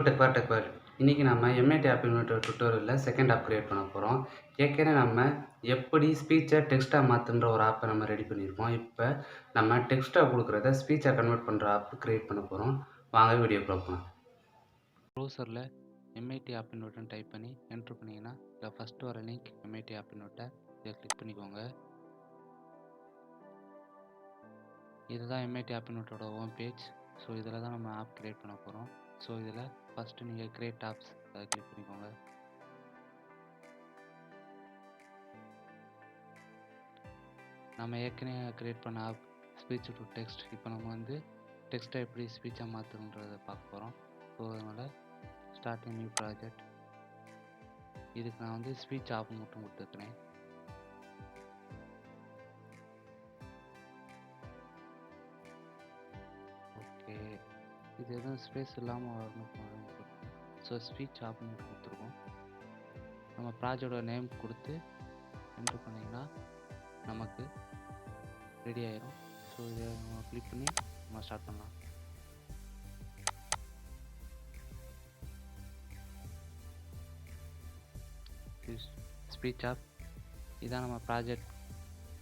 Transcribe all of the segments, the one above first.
Tech இன்னைக்கு நம்ம MIT app inventor டுட்டோரியல்ல செகண்ட் ஆப் கிரியேட் பண்ண போறோம். ஏற்கனவே நம்ம எப்படி ஸ்பீச்சை டெக்ஸ்ட்டா மாத்துன்ற ஒரு ஆப்பை நம்ம ரெடி பண்ணியிருக்கோம். இப்போ நம்ம டெக்ஸ்ட்டா கொடுக்குறத ஸ்பீச்சா கன்வெர்ட் பண்ற ஆப் கிரியேட் பண்ண போறோம். வாங்க வீடியோக்குள்ள போலாம். ப்ரௌசரில் எம்ஐடி ஆப் இன்வெர்ட்டர்னு டைப் பண்ணி என்ட்ரு பண்ணிங்கன்னா இதில் ஃபஸ்ட்டு வர லிங்க் எம்ஐடி ஆப் இன்வெர்ட்டர் இதை கிளிக் பண்ணிக்கோங்க. இதுதான் எம்ஐடி ஆப் இன்வெர்ட்டரோட ஹோம் பேஜ். ஸோ இதில் தான் நம்ம ஆப் கிரியேட் பண்ண போகிறோம். ஸோ இதில் ஃபஸ்ட்டு நீங்கள் கிரியேட் ஆப்ஸ் அதை கிளிக் பண்ணிக்கோங்க. நம்ம ஏற்கனவே கிரியேட் பண்ண ஆப் ஸ்பீச் டு டெக்ஸ்ட். இப்போ நம்ம வந்து டெக்ஸ்ட்டை எப்படி ஸ்பீச்சாக மாற்றுன்றதை பார்க்க போகிறோம். ஸோ அதனால் ஸ்டார்ட் நியூ ப்ராஜெக்ட். இதுக்கு நான் வந்து ஸ்பீச் ஆப் மட்டும் கொடுத்துருக்குறேன். ஓகே, இது எதுவும் ஸ்பேஸ் இல்லாமல் வரணும். ஸோ ஸ்பீச் ஆப் மட்டும் கொடுத்துருக்கோம். நம்ம ப்ராஜெக்டோட நேம் கொடுத்து என்ட்ரு பண்ணிங்கன்னா நமக்கு ரெடி ஆயிரும். ஸோ இதை நம்ம கிளிக் பண்ணி நம்ம ஸ்டார்ட் பண்ணலாம். ஸ்பீச் ஆப் இதான் நம்ம ப்ராஜெக்ட்,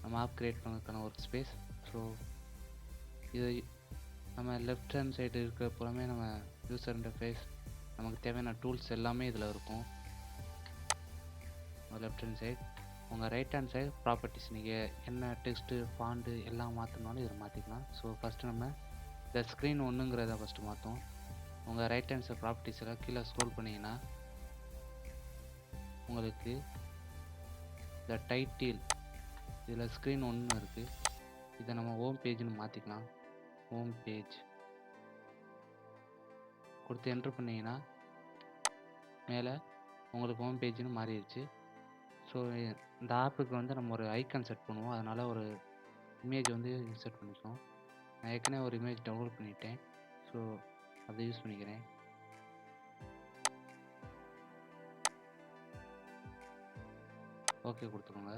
நம்ம ஆப் கிரியேட் பண்ணுறதுக்கான ஒர்க் ஸ்பேஸ். ஸோ இது நம்ம லெஃப்ட் ஹேண்ட் சைடு இருக்கிற புறமே நம்ம யூசர் இன்டர்ஃபேஸ், நமக்கு தேவையான டூல்ஸ் எல்லாமே இதில் இருக்கும். லெஃப்ட் ஹேண்ட் சைடு, உங்கள் ரைட் ஹேண்ட் சைடு ப்ராப்பர்ட்டிஸ், நீங்கள் என்ன டெக்ஸ்ட்டு ஃபாண்டு எல்லாம் மாற்றினாலும் இதில் மாற்றிக்கலாம். ஸோ ஃபஸ்ட்டு நம்ம இந்த ஸ்க்ரீன் ஒன்றுங்கிறத ஃபஸ்ட்டு மாற்றோம். உங்கள் ரைட் ஹேண்ட் சைடு ப்ராப்பர்ட்டிஸில் கீழே ஸ்க்ரோல் பண்ணிங்கன்னா உங்களுக்கு இந்த டைட்டில் இதில் ஸ்க்ரீன் ஒன்று இருக்குது. இதை நம்ம ஹோம் பேஜ்னு மாற்றிக்கலாம். ஹோம் பேஜ் கொடுத்து என்ட்ரு பண்ணிங்கன்னா மேலே உங்களுக்கு ஹோம் பேஜ்னு மாறிடுச்சு. ஸோ இந்த ஆப்புக்கு வந்து நம்ம ஒரு ஐக்கான் செட் பண்ணுவோம். அதனால் ஒரு இமேஜ் வந்து இன்சர்ட் பண்ணிக்கோம். நான் ஏற்கனவே ஒரு இமேஜ் டவுன்லோட் பண்ணிட்டேன். ஸோ அதை யூஸ் பண்ணிக்கிறேன். ஓகே கொடுத்துக்கோங்க.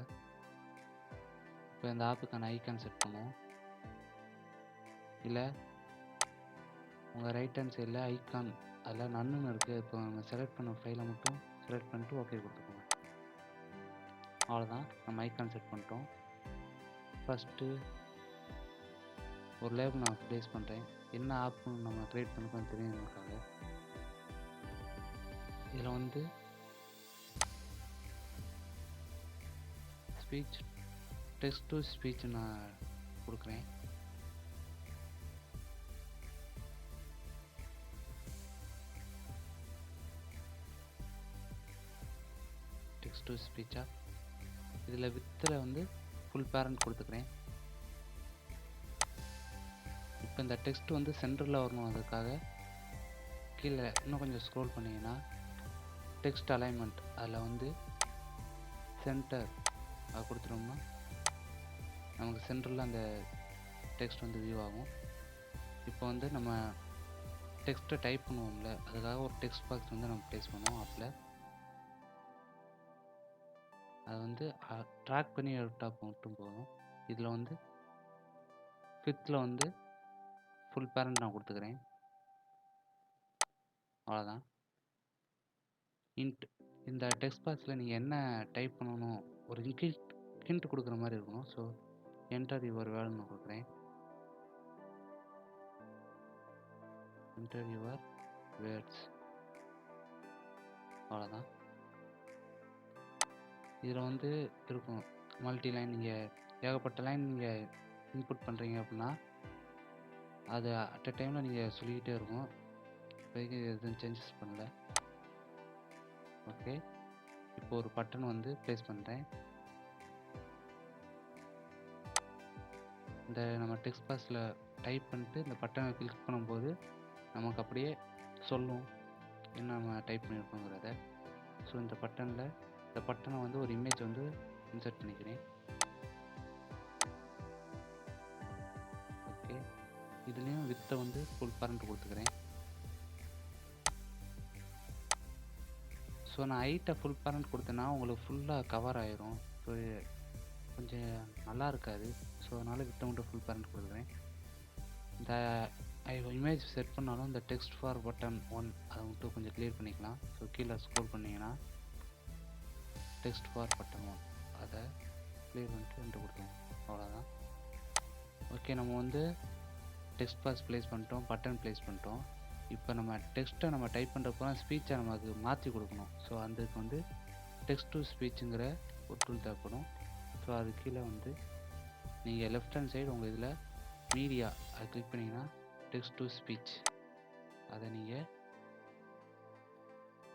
இப்போ இந்த ஆப்புக்கான ஐக்கான் செட் பண்ணுவோம். இல்லை உங்கள் ரைட் ஹேண்ட் சைடில் ஐக்கான் அதில் நன்னுன்னு இருக்குது. இப்போ நம்ம செலக்ட் பண்ண ஃபைலை மட்டும் செலக்ட் பண்ணிட்டு ஓகே கொடுத்துக்கோங்க. அவ்வளோதான், நம்ம ஐக்கான் செட் பண்ணிட்டோம். ஃபஸ்ட்டு ஒரு லேபிள் நான் ப்ளேஸ் பண்ணுறேன். என்ன ஆப்னு நம்ம க்ரியேட் பண்ணிக்கணும் தெரியுதுக்காக. இதில் வந்து ஸ்பீச் டெக்ஸ்ட் டு ஸ்பீச் நான் கொடுக்குறேன். டெக்ஸ்ட் டு ஸ்பீச்சா இதில் வித்தில் வந்து ஃபுல் பேரண்ட் கொடுத்துக்கிறேன். இப்போ இந்த டெக்ஸ்ட் வந்து சென்டரில் வரணும். அதுக்காக கீழே இன்னும் கொஞ்சம் ஸ்க்ரோல் பண்ணிங்கன்னா டெக்ஸ்ட் அலைன்மெண்ட் அதில் வந்து சென்டர் அது கொடுத்துட்டோம்னா நமக்கு சென்டரில் அந்த டெக்ஸ்ட் வந்து வியூ ஆகும். இப்போ வந்து நம்ம டெக்ஸ்ட்டை டைப் பண்ணுவோம்ல, அதுக்காக ஒரு டெக்ஸ்ட் பாக்ஸ் வந்து நம்ம ப்ளேஸ் பண்ணுவோம் ஆப்பில். அதை வந்து ட்ராக் பண்ணி எடுத்தால் மட்டும் போதும். இதில் வந்து ஃபிஃப்த்தில் வந்து ஃபுல் பேரண்ட் நான் கொடுத்துக்கிறேன். அவ்வளோதான். இந்த டெக்ஸ்ட் பாக்ஸில் நீங்கள் என்ன டைப் பண்ணணும் ஒரு ஹிண்ட் கொடுக்குற மாதிரி இருக்கணும். ஸோ என்டர் யுவர் வேர்டு நான் கொடுக்குறேன். Enter your words. அவ்வளோதான். இதில் வந்து இருக்கும் மல்டி லைன். நீங்கள் ஏகப்பட்ட லைன் நீங்கள் இன்புட் பண்ணுறீங்க அப்படின்னா அது அட் அ டைமில் நீங்கள் சொல்லிக்கிட்டே இருக்கும். இப்போதைக்கு எதுவும் சேஞ்சஸ் பண்ணல. ஓகே, இப்போ ஒரு பட்டன் வந்து ப்ளேஸ் பண்ணுறேன். இந்த நம்ம டெக்ஸ்ட் பாக்ஸில் டைப் பண்ணிட்டு இந்த பட்டனை கிளிக் பண்ணும்போது நமக்கு அப்படியே சொல்லும் என்ன நம்ம டைப் பண்ணியிருக்கோங்கிறத. ஸோ இந்த பட்டனை வந்து ஒரு இமேஜ் வந்து இன்சர்ட் பண்ணிக்கிறேன். ஓகே, இதுலேயும் வித்தை வந்து ஃபுல் பேரண்ட் கொடுத்துக்கிறேன். ஸோ நான் ஹைட்டை ஃபுல் பேரண்ட் கொடுத்தேன்னா உங்களுக்கு ஃபுல்லாக கவர் ஆயிரும். ஸோ கொஞ்சம் நல்லா இருக்காது. ஸோ அதனால் வித்தை மட்டும் ஃபுல் பேரண்ட் கொடுக்குறேன். இந்த இமேஜ் செட் பண்ணாலும் இந்த டெக்ஸ்ட் ஃபார் பட்டன் 1 அதை மட்டும் கொஞ்சம் கிளியர் பண்ணிக்கலாம். ஸோ கீழே ஸ்க்ரோல் பண்ணிங்கன்னா டெக்ஸ்ட் ஃபார் பட்டன் 1 அதை கிளியர் பண்ணிட்டு என்ட்ரு கொடுத்துருவோம். அவ்வளோதான். ஓகே, நம்ம வந்து டெக்ஸ்ட் பாக்ஸ் ப்ளேஸ் பண்ணிட்டோம், பட்டன் ப்ளேஸ் பண்ணிட்டோம். இப்போ நம்ம டெக்ஸ்ட்டை நம்ம டைப் பண்ணுறப்போ ஸ்பீச்சை நமக்கு மாற்றி கொடுக்கணும். ஸோ அதுக்கு வந்து டெக்ஸ்ட் டு ஸ்பீச்சுங்கிற ஒரு டூல் தேவைப்படும். ஸோ அது கீழே வந்து நீங்கள் லெஃப்ட் ஹேண்ட் சைடு உங்கள் இதில் மீடியா அதை கிளிக் பண்ணிங்கன்னா டெக்ஸ்ட் டு ஸ்பீச் அதை நீங்கள்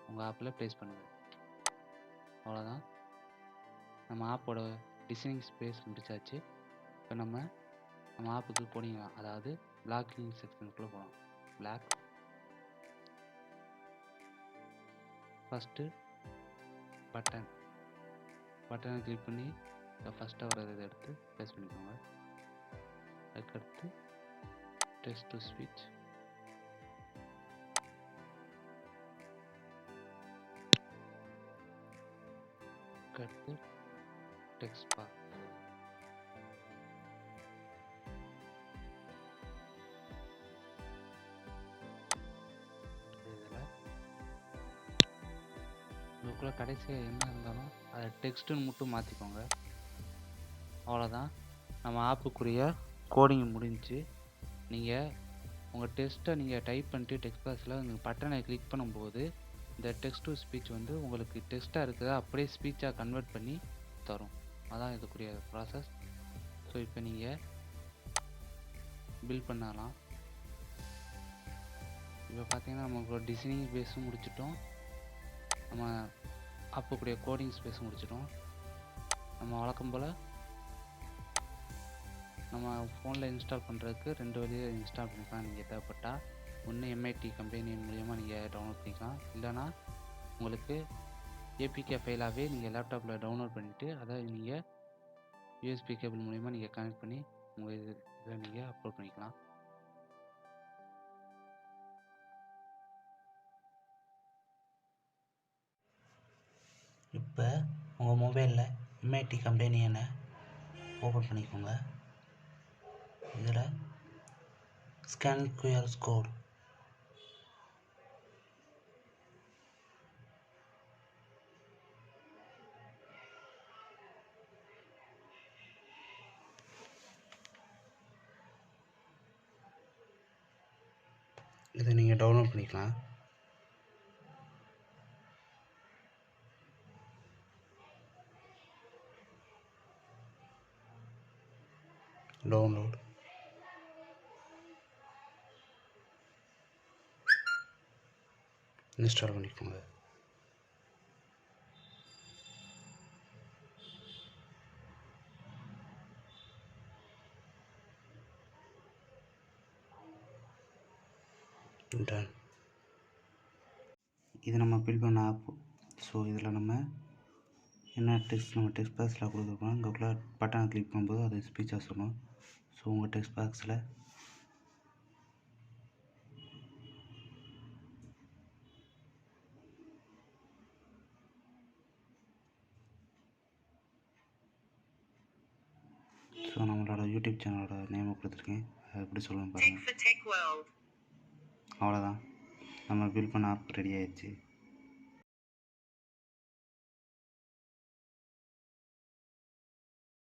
உங்கள் ஆப்பில் ப்ளேஸ் பண்ணுங்கள். அவ்வளோதான். நம்ம ஆப்போட டிசைனிங் ஸ்பேஸ் முடிச்சாச்சு. இப்போ நம்ம ஆப்புக்கு போனீங்கன்னா, அதாவது பிளாக்கிங் செக்ஷனுக்குள்ளே போகலாம். பிளாக் ஃபஸ்ட்டு பட்டனை கிளிக் பண்ணி ஃபஸ்ட்டாக வர்றது இதை எடுத்து ப்ளேஸ் பண்ணிக்கோங்க. அதுக்கடுத்து டெக்ஸ்ட் டு ஸ்பீச், அதுக்கடுத்து டெக்ஸ்ட் பாக்ஸ், இதில் இதுக்குள்ளே கடைசியாக என்ன இருந்தாலும் அதை டெக்ஸ்ட்டுன்னு மட்டும் மாற்றிக்கோங்க. அவ்வளோதான். நம்ம ஆப்புக்குரிய கோடிங் முடிஞ்சு. நீங்கள் உங்கள் டெக்ஸ்ட்டை நீங்கள் டைப் பண்ணிட்டு டெக்ஸ்ட் பாக்ஸில் நீங்கள் பட்டனை கிளிக் பண்ணும்போது இந்த டெக்ஸ்ட் டு ஸ்பீச் வந்து உங்களுக்கு டெக்ஸ்ட்டாக இருக்கிறத அப்படியே ஸ்பீச்சாக கன்வெர்ட் பண்ணி தரும். அதான் இதுக்குரிய ப்ராசஸ். ஸோ இப்போ நீங்கள் பில்ட் பண்ணலாம். இப்போ பார்த்தீங்கன்னா நமக்கு டிசைனிங் பேஸும் முடிச்சிட்டோம், நம்ம ஆப்புக்குரிய கோடிங் ஸ்பேஸும் முடிச்சிட்டோம். நம்ம வழக்கம் போல் நம்ம ஃபோனில் இன்ஸ்டால் பண்ணுறதுக்கு 2 வழியில் இன்ஸ்டால் பண்ணிக்கலாம். நீங்கள் தேவைப்பட்டால் ஒன்று எம்ஐடி கம்பெனி மூலிமா நீங்கள் டவுன்லோட் பண்ணிக்கலாம். இல்லைனா உங்களுக்கு ஏபிகே ஃபைலாகவே நீங்கள் லேப்டாப்பில் டவுன்லோட் பண்ணிவிட்டு அதை நீங்கள் யூஎஸ்பி கேபிள் மூலிமா நீங்கள் கனெக்ட் பண்ணி உங்கள் இதில் நீங்கள் அப்லோட் பண்ணிக்கலாம். இப்போ உங்கள் மொபைலில் எம்ஐடி கம்பெனியை ஓப்பன் பண்ணிக்கோங்க. இதில் ஸ்கேன் கியூஆர் கோட் இதை நீங்கள் டவுன்லோட் பண்ணிக்கலாம். டவுன்லோட் இன்ஸ்டால் பண்ணிக்கோங்க. டன். இது நம்ம பில் பண்ண ஆப். ஸோ இதில் நம்ம என்ன டெக்ஸ்ட் பாக்ஸில் கொடுத்துருக்கோம், இங்கேக்குள்ள பட்டனை கிளிக் பண்ணும்போது அது ஸ்பீச்சாக சொல்லணும். ஸோ உங்கள் டெக்ஸ்ட் பாக்ஸில் ஸோ நம்மளோட யூடியூப் சேனலோட நேமை கொடுத்துருக்கேன், அதை எப்படி சொல்லணும் பாருங்கள். அவ்வளோதான், நம்ம பில் பண்ண ஆப் ரெடி ஆயிடுச்சு.